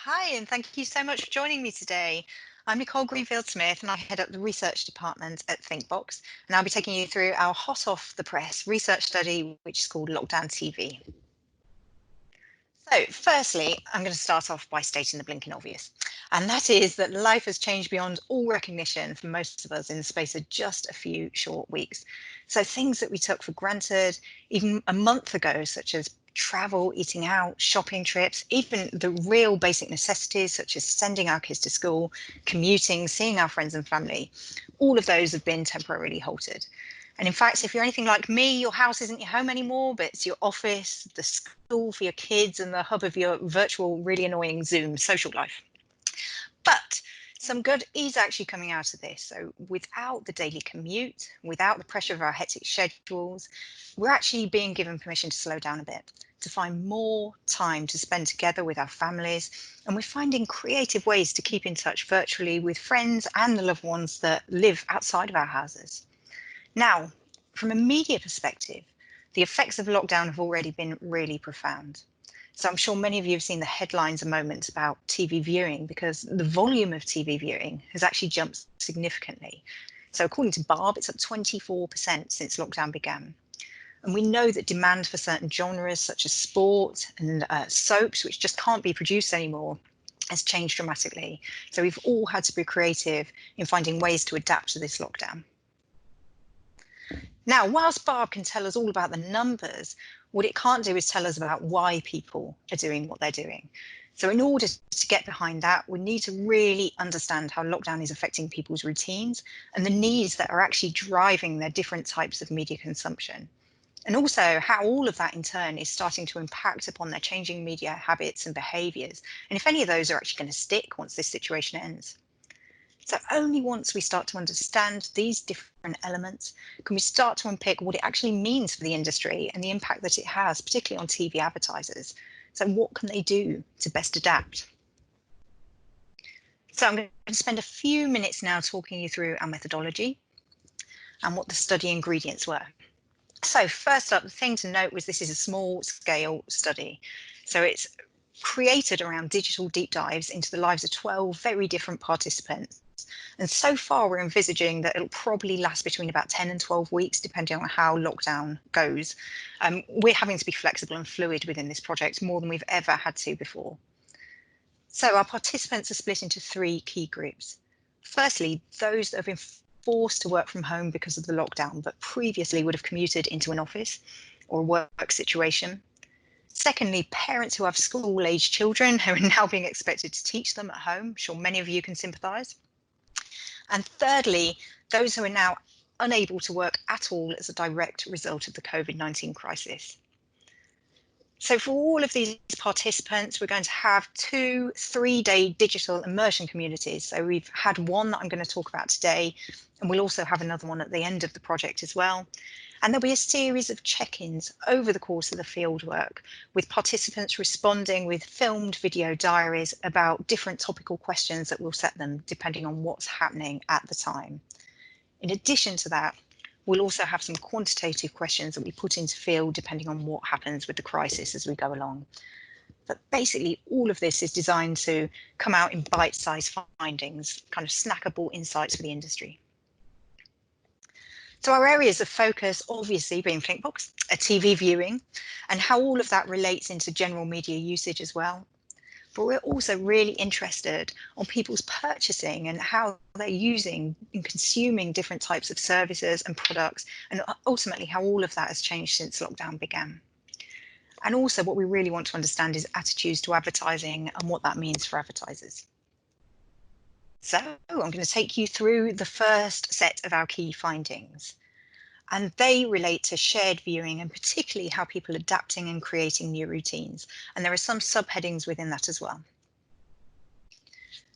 Hi, and thank you so much for joining me today. I'm Nicole Greenfield-Smith, and I head up the research department at Thinkbox, and I'll be taking you through our hot off the press research study, which is called Lockdown TV. So, firstly, I'm going to start off by stating the blinking obvious, and that is that life has changed beyond all recognition for most of us in the space of just a few short weeks. So, things that we took for granted even a month ago, such as travel, eating out, shopping trips, even the real basic necessities, such as sending our kids to school, commuting, seeing our friends and family, all of those have been temporarily halted. And in fact, if you're anything like me, your house isn't your home anymore, but it's your office, the school for your kids, and the hub of your virtual, really annoying Zoom social life. But some good is actually coming out of this. So without the daily commute, without the pressure of our hectic schedules, we're actually being given permission to slow down a bit, to find more time to spend together with our families. And we're finding creative ways to keep in touch virtually with friends and the loved ones that live outside of our houses. Now, from a media perspective, the effects of lockdown have already been really profound. So I'm sure many of you have seen the headlines a moment about TV viewing because the volume of TV viewing has actually jumped significantly. So according to Barb, it's up 24% since lockdown began. And we know that demand for certain genres such as sport and soaps, which just can't be produced anymore, has changed dramatically. So we've all had to be creative in finding ways to adapt to this lockdown. Now, whilst Barb can tell us all about the numbers, what it can't do is tell us about why people are doing what they're doing. So in order to get behind that, we need to really understand how lockdown is affecting people's routines and the needs that are actually driving their different types of media consumption. And also how all of that in turn is starting to impact upon their changing media habits and behaviours. And if any of those are actually going to stick once this situation ends. So only once we start to understand these different elements can we start to unpick what it actually means for the industry and the impact that it has, particularly on TV advertisers. So what can they do to best adapt? So I'm going to spend a few minutes now talking you through our methodology and what the study ingredients were. So first up, the thing to note was this is a small scale study. So it's created around digital deep dives into the lives of 12 very different participants. And so far, we're envisaging that it'll probably last between about 10 and 12 weeks, depending on how lockdown goes. We're having to be flexible and fluid within this project more than we've ever had to before. So our participants are split into three key groups. Firstly, those that have been forced to work from home because of the lockdown, but previously would have commuted into an office or a work situation. Secondly, parents who have school-aged children who are now being expected to teach them at home. I'm sure many of you can sympathise. And thirdly, those who are now unable to work at all as a direct result of the COVID-19 crisis. So for all of these participants, we're going to have 2 3-day digital immersion communities. So we've had one that I'm going to talk about today, and we'll also have another one at the end of the project as well. And there'll be a series of check-ins over the course of the fieldwork, with participants responding with filmed video diaries about different topical questions that we'll set them depending on what's happening at the time. In addition to that, we'll also have some quantitative questions that we put into field depending on what happens with the crisis as we go along. But basically, all of this is designed to come out in bite-sized findings, kind of snackable insights for the industry. So our areas of focus, obviously being Thinkbox, TV viewing, and how all of that relates into general media usage as well. But we're also really interested on people's purchasing and how they're using and consuming different types of services and products, and ultimately how all of that has changed since lockdown began. And also what we really want to understand is attitudes to advertising and what that means for advertisers. So I'm going to take you through the first set of our key findings. And they relate to shared viewing and particularly how people are adapting and creating new routines. And there are some subheadings within that as well.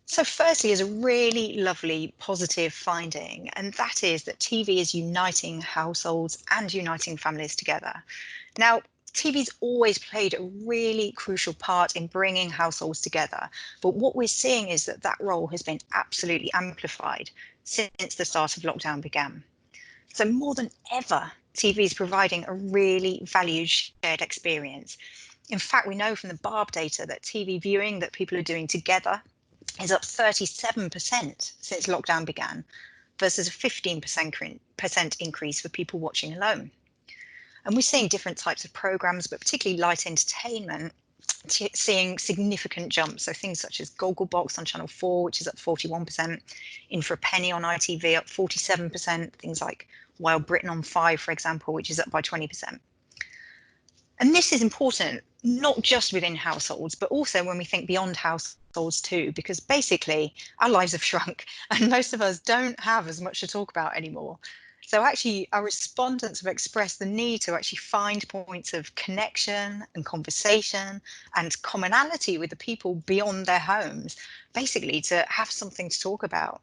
So firstly is a really lovely positive finding, and that is that TV is uniting households and uniting families together. Now, TV's always played a really crucial part in bringing households together, but what we're seeing is that that role has been absolutely amplified since the start of lockdown began. So more than ever, TV is providing a really valued shared experience. In fact, we know from the barb data that TV viewing that people are doing together is up 37% since lockdown began, versus a 15% increase for people watching alone. And we're seeing different types of programs, but particularly light entertainment, seeing significant jumps. So things such as Gogglebox on Channel 4, which is up 41%, In for a Penny on ITV up 47%, things like Wild Britain on 5, for example, which is up by 20%. And this is important, not just within households, but also when we think beyond households too, because basically our lives have shrunk and most of us don't have as much to talk about anymore. So actually our respondents have expressed the need to actually find points of connection and conversation and commonality with the people beyond their homes, basically to have something to talk about.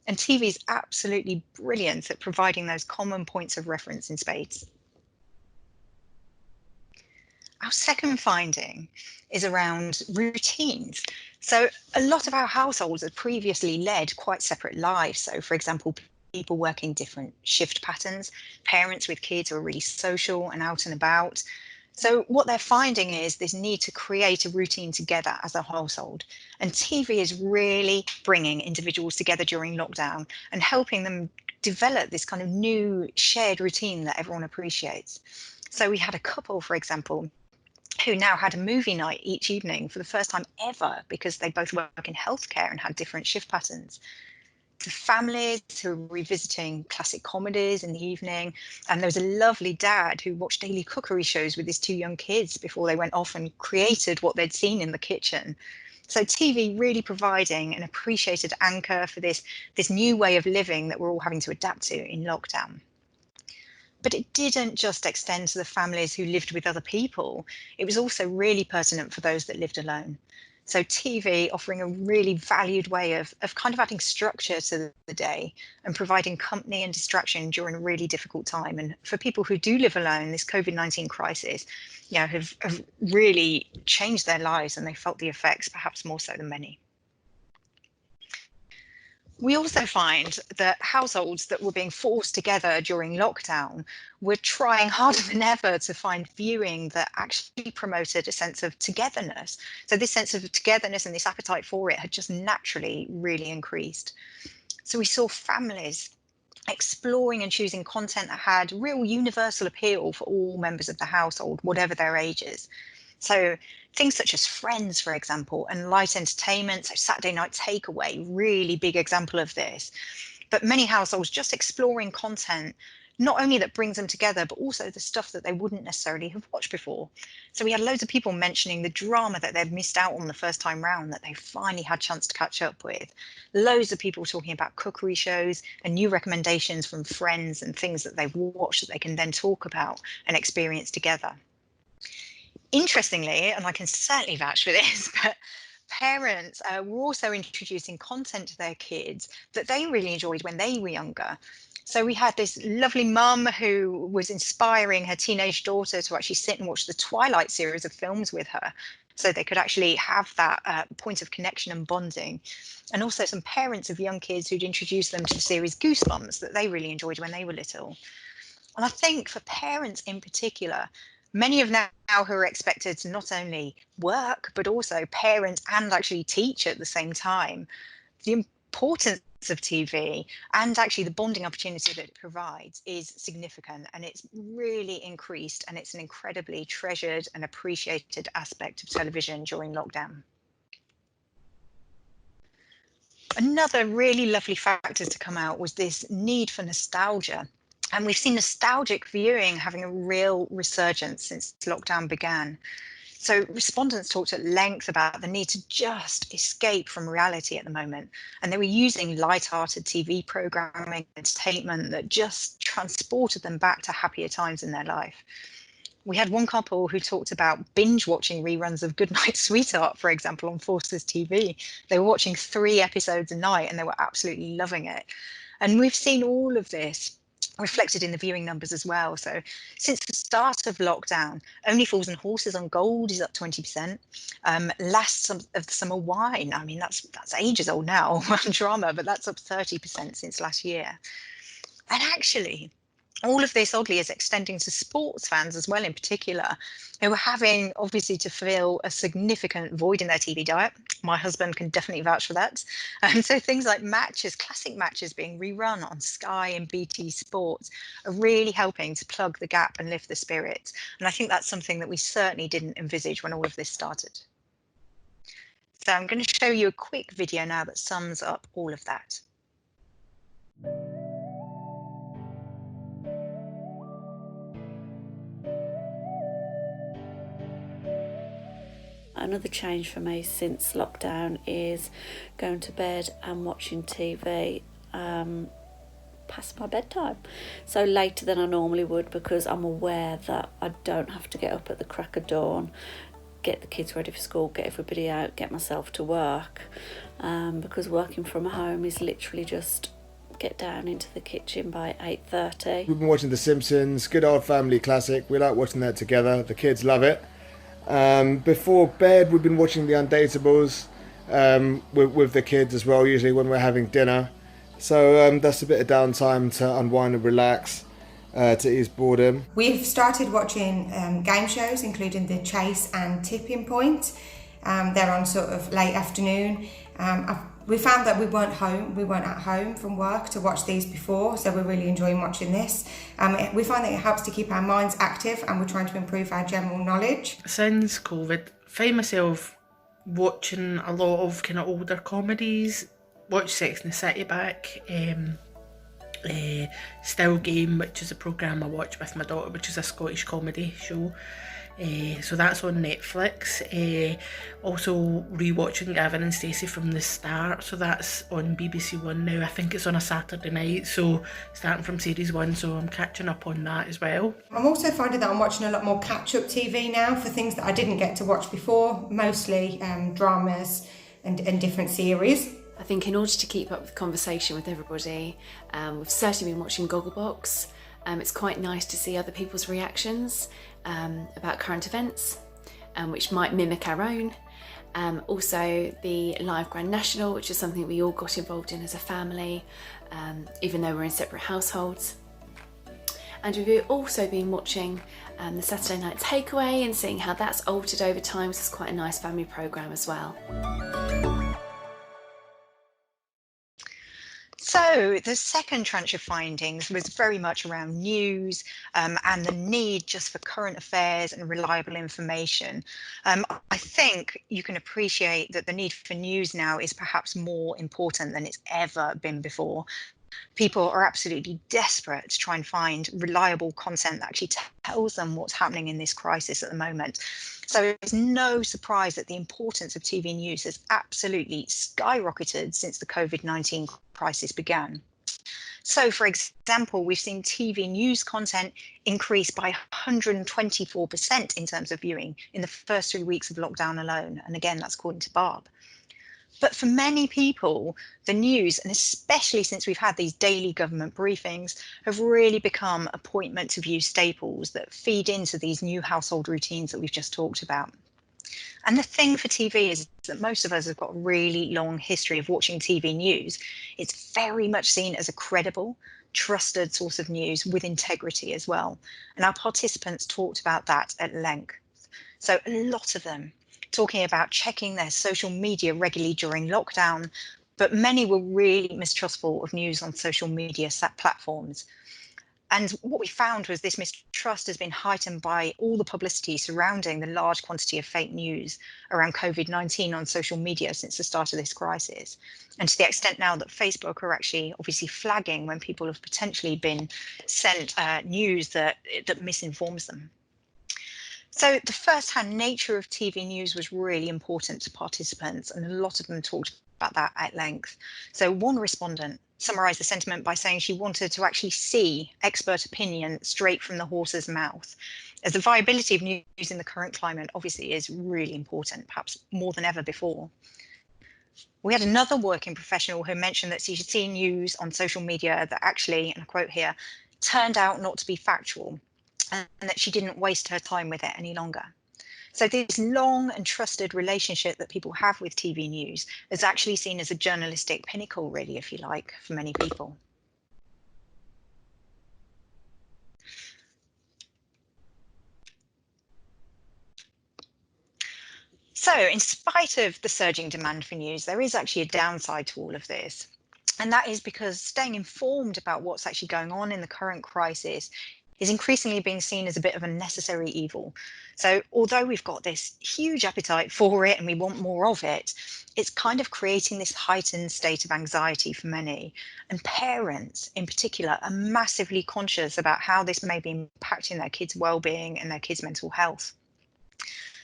And TV is absolutely brilliant at providing those common points of reference in spades. Our second finding is around routines. So a lot of our households had previously led quite separate lives. So for example, people working different shift patterns, parents with kids who are really social and out and about. So what they're finding is this need to create a routine together as a household. And TV is really bringing individuals together during lockdown and helping them develop this kind of new shared routine that everyone appreciates. So we had a couple, for example, who now had a movie night each evening for the first time ever because they both work in healthcare and had different shift patterns. To families who are revisiting classic comedies in the evening. And there was a lovely dad who watched daily cookery shows with his two young kids before they went off and created what they'd seen in the kitchen. So TV really providing an appreciated anchor for this new way of living that we're all having to adapt to in lockdown. But it didn't just extend to the families who lived with other people. It was also really pertinent for those that lived alone. So TV offering a really valued way of kind of adding structure to the day and providing company and distraction during a really difficult time. And for people who do live alone, this COVID-19 crisis, have really changed their lives and they felt the effects perhaps more so than many. We also find that households that were being forced together during lockdown were trying harder than ever to find viewing that actually promoted a sense of togetherness. So this sense of togetherness and this appetite for it had just naturally really increased. So we saw families exploring and choosing content that had real universal appeal for all members of the household, whatever their ages. So things such as Friends, for example, and light entertainment, so Saturday Night Takeaway, really big example of this. But many households just exploring content, not only that brings them together, but also the stuff that they wouldn't necessarily have watched before. So we had loads of people mentioning the drama that they'd missed out on the first time round that they finally had a chance to catch up with. Loads of people talking about cookery shows and new recommendations from friends and things that they've watched that they can then talk about and experience together. Interestingly, and I can certainly vouch for this, but parents were also introducing content to their kids that they really enjoyed when they were younger. So we had this lovely mum who was inspiring her teenage daughter to actually sit and watch the Twilight series of films with her, so they could actually have that point of connection and bonding. And also some parents of young kids who'd introduced them to the series Goosebumps that they really enjoyed when they were little. And I think for parents in particular, many of now who are expected to not only work, but also parent and actually teach at the same time, the importance of TV and actually the bonding opportunity that it provides is significant, and it's really increased, and it's an incredibly treasured and appreciated aspect of television during lockdown. Another really lovely factor to come out was this need for nostalgia. And we've seen nostalgic viewing having a real resurgence since lockdown began. So respondents talked at length about the need to just escape from reality at the moment. And they were using light-hearted TV programming, entertainment that just transported them back to happier times in their life. We had one couple who talked about binge watching reruns of Goodnight Sweetheart, for example, on Forces TV. They were watching 3 episodes a night and they were absolutely loving it. And we've seen all of this reflected in the viewing numbers as well. So since the start of lockdown, Only Fools and Horses on Gold is up 20%. Last of the Summer Wine, I mean, that's ages old now, drama, but that's up 30% since last year. And actually, All of this, oddly, is extending to sports fans as well, in particular, who are having, obviously, to fill a significant void in their TV diet. My husband can definitely vouch for that. And so things like matches, classic matches being rerun on Sky and BT Sports are really helping to plug the gap and lift the spirits. And I think that's something that we certainly didn't envisage when all of this started. So I'm going to show you a quick video now that sums up all of that. Another change for me since lockdown is going to bed and watching TV past my bedtime. So later than I normally would, because I'm aware that I don't have to get up at the crack of dawn, get the kids ready for school, get everybody out, get myself to work, because working from home is literally just get down into the kitchen by 8:30. We've been watching The Simpsons, good old family classic. We like watching that together. The kids love it. Before bed, we've been watching The Undateables with the kids as well, usually when we're having dinner. So that's a bit of downtime to unwind and relax, to ease boredom. We've started watching game shows, including The Chase and Tipping Point. They're on sort of late afternoon. We found that we weren't at home from work to watch these before, so we're really enjoying watching this. We find that it helps to keep our minds active, and we're trying to improve our general knowledge. Since COVID, I find myself watching a lot of kind of older comedies. Watch Sex and the City back. Still Game, which is a programme I watch with my daughter, which is a Scottish comedy show. So that's on Netflix. Also rewatching Gavin and Stacey from the start, so that's on BBC One now. I think it's on a Saturday night, so starting from series 1, so I'm catching up on that as well. I'm also finding that I'm watching a lot more catch-up TV now for things that I didn't get to watch before, mostly dramas and different series. I think in order to keep up with conversation with everybody, we've certainly been watching Gogglebox. It's quite nice to see other people's reactions about current events, which might mimic our own. Also the live Grand National, which is something we all got involved in as a family, even though we're in separate households. And we've also been watching the Saturday Night Takeaway and seeing how that's altered over time, so it's quite a nice family programme as well. So the second tranche of findings was very much around news and the need just for current affairs and reliable information. I think you can appreciate that the need for news now is perhaps more important than it's ever been before. People are absolutely desperate to try and find reliable content that actually tells them what's happening in this crisis at the moment. So it's no surprise that the importance of TV news has absolutely skyrocketed since the COVID-19 crisis began. So, for example, we've seen TV news content increase by 124% in terms of viewing in the first 3 weeks of lockdown alone. And again, that's according to Barb. But for many people, the news, and especially since we've had these daily government briefings, have really become appointment to view staples that feed into these new household routines that we've just talked about. And the thing for TV is that most of us have got a really long history of watching TV news. It's very much seen as a credible, trusted source of news with integrity as well. And our participants talked about that at length. So a lot of them talking about checking their social media regularly during lockdown, but many were really mistrustful of news on social media platforms. And what we found was this mistrust has been heightened by all the publicity surrounding the large quantity of fake news around COVID-19 on social media since the start of this crisis. And to the extent now that Facebook are actually obviously flagging when people have potentially been sent news that misinforms them. So the first-hand nature of TV news was really important to participants, and a lot of them talked about that at length. So one respondent summarised the sentiment by saying she wanted to actually see expert opinion straight from the horse's mouth, as the viability of news in the current climate obviously is really important, perhaps more than ever before. We had another working professional who mentioned that she had seen news on social media that actually, and I quote here, turned out not to be factual, and that she didn't waste her time with it any longer. So this long and trusted relationship that people have with TV news is actually seen as a journalistic pinnacle, really, if you like, for many people. So, in spite of the surging demand for news, there is actually a downside to all of this. And that is because staying informed about what's actually going on in the current crisis is increasingly being seen as a bit of a necessary evil. So, although we've got this huge appetite for it and we want more of it, it's kind of creating this heightened state of anxiety for many. And parents, in particular, are massively conscious about how this may be impacting their kids' well-being and their kids' mental health.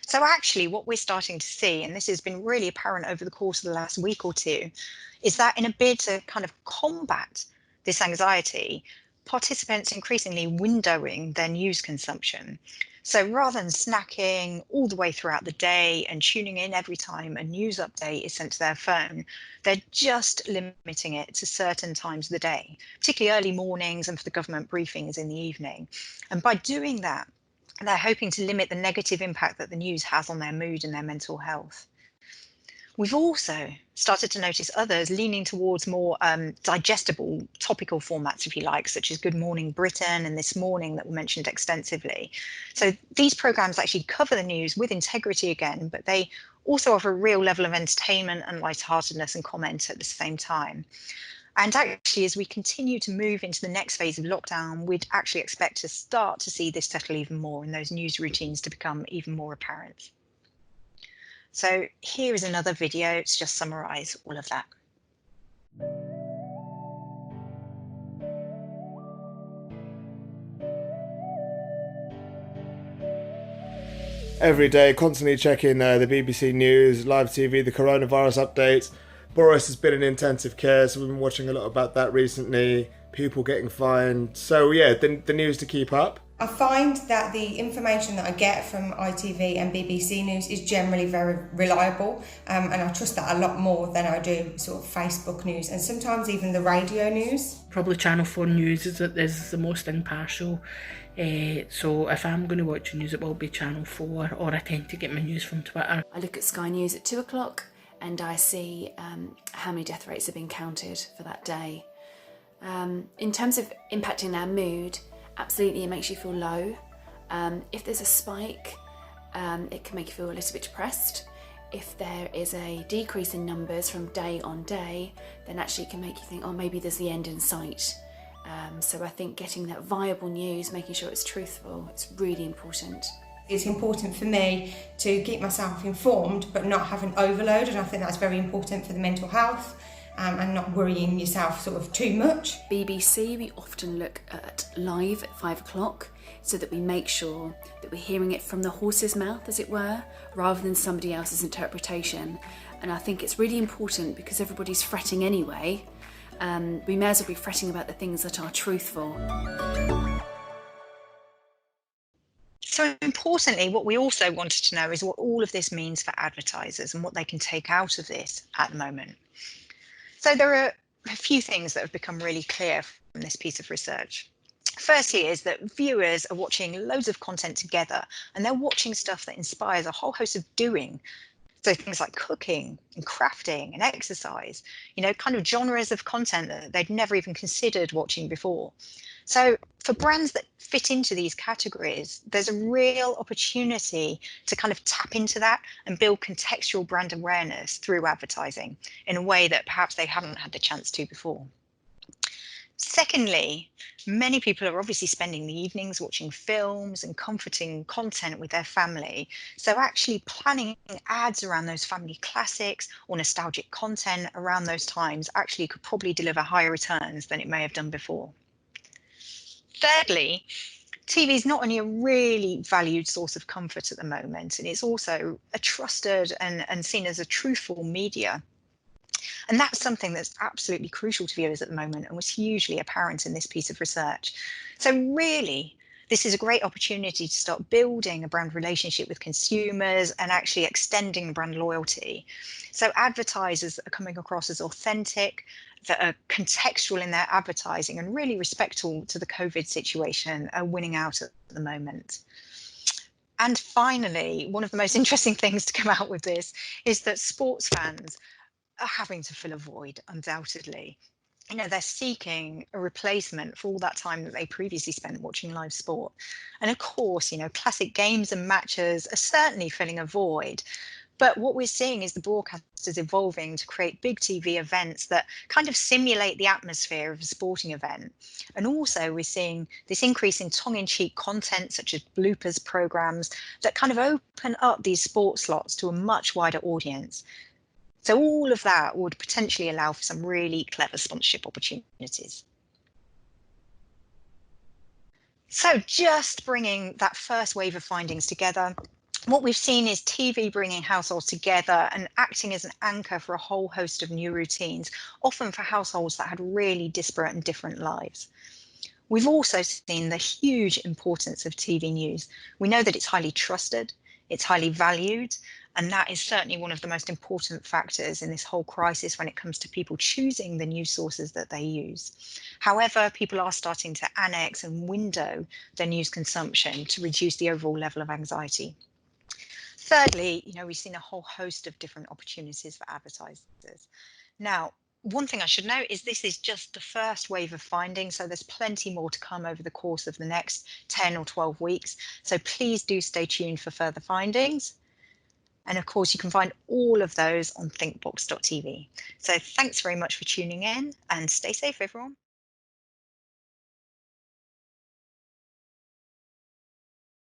So actually what we're starting to see, and this has been really apparent over the course of the last week or two, is that in a bid to kind of combat this anxiety, participants increasingly windowing their news consumption. So rather than snacking all the way throughout the day and tuning in every time a news update is sent to their phone, they're just limiting it to certain times of the day, particularly early mornings and for the government briefings in the evening. And by doing that, they're hoping to limit the negative impact that the news has on their mood and their mental health. We've also started to notice others leaning towards more digestible topical formats, if you like, such as Good Morning Britain and This Morning that were mentioned extensively. So these programmes actually cover the news with integrity again, but they also offer a real level of entertainment and lightheartedness and comment at the same time. And actually, as we continue to move into the next phase of lockdown, we'd actually expect to start to see this settle even more and those news routines to become even more apparent. So here is another video to just summarise all of that. Every day, constantly checking the BBC News, live TV, the coronavirus updates. Boris has been in intensive care, so we've been watching a lot about that recently. People getting fined. So yeah, the news to keep up. I find that the information that I get from ITV and BBC News is generally very reliable, and I trust that a lot more than I do sort of Facebook news and sometimes even the radio news. Probably Channel 4 News is the most impartial. So if I'm going to watch the news, it will be Channel 4, or I tend to get my news from Twitter. I look at Sky News at 2 o'clock and I see how many death rates have been counted for that day. In terms of impacting our mood, absolutely it makes you feel low. If there's a spike, it can make you feel a little bit depressed. If there is a decrease in numbers from day on day, then actually it can make you think, oh, maybe there's the end in sight. So I think getting that viable news, making sure it's truthful, it's really important. It's important for me to keep myself informed but not have an overload, and I think that's very important for the mental health and not worrying yourself sort of too much. BBC, we often look at live at 5 o'clock so that we make sure that we're hearing it from the horse's mouth, as it were, rather than somebody else's interpretation. And I think it's really important because everybody's fretting anyway. We may as well be fretting about the things that are truthful. So importantly, what we also wanted to know is what all of this means for advertisers and what they can take out of this at the moment. So there are a few things that have become really clear from this piece of research. Firstly is that viewers are watching loads of content together and they're watching stuff that inspires a whole host of doing. So things like cooking and crafting and exercise, kind of genres of content that they'd never even considered watching before. So for brands that fit into these categories, there's a real opportunity to kind of tap into that and build contextual brand awareness through advertising in a way that perhaps they haven't had the chance to before. Secondly, many people are obviously spending the evenings watching films and comforting content with their family. So actually planning ads around those family classics or nostalgic content around those times actually could probably deliver higher returns than it may have done before. Thirdly, TV is not only a really valued source of comfort at the moment, and it's also a trusted and seen as a truthful media. And that's something that's absolutely crucial to viewers at the moment and was hugely apparent in this piece of research. So really, this is a great opportunity to start building a brand relationship with consumers and actually extending brand loyalty. So advertisers are coming across as authentic, that are contextual in their advertising and really respectful to the COVID situation are winning out at the moment. And finally, one of the most interesting things to come out with this is that sports fans are having to fill a void, undoubtedly. They're seeking a replacement for all that time that they previously spent watching live sport. And of course, classic games and matches are certainly filling a void. But what we're seeing is the broadcasters evolving to create big TV events that kind of simulate the atmosphere of a sporting event. And also we're seeing this increase in tongue-in-cheek content such as bloopers programs that kind of open up these sports slots to a much wider audience. So all of that would potentially allow for some really clever sponsorship opportunities. So just bringing that first wave of findings together, what we've seen is TV bringing households together and acting as an anchor for a whole host of new routines, often for households that had really disparate and different lives. We've also seen the huge importance of TV news. We know that it's highly trusted, it's highly valued, and that is certainly one of the most important factors in this whole crisis when it comes to people choosing the news sources that they use. However, people are starting to annex and window their news consumption to reduce the overall level of anxiety. Thirdly, we've seen a whole host of different opportunities for advertisers. Now, one thing I should note is this is just the first wave of findings, so there's plenty more to come over the course of the next 10 or 12 weeks. So please do stay tuned for further findings. And of course, you can find all of those on thinkbox.tv. So thanks very much for tuning in and stay safe, everyone.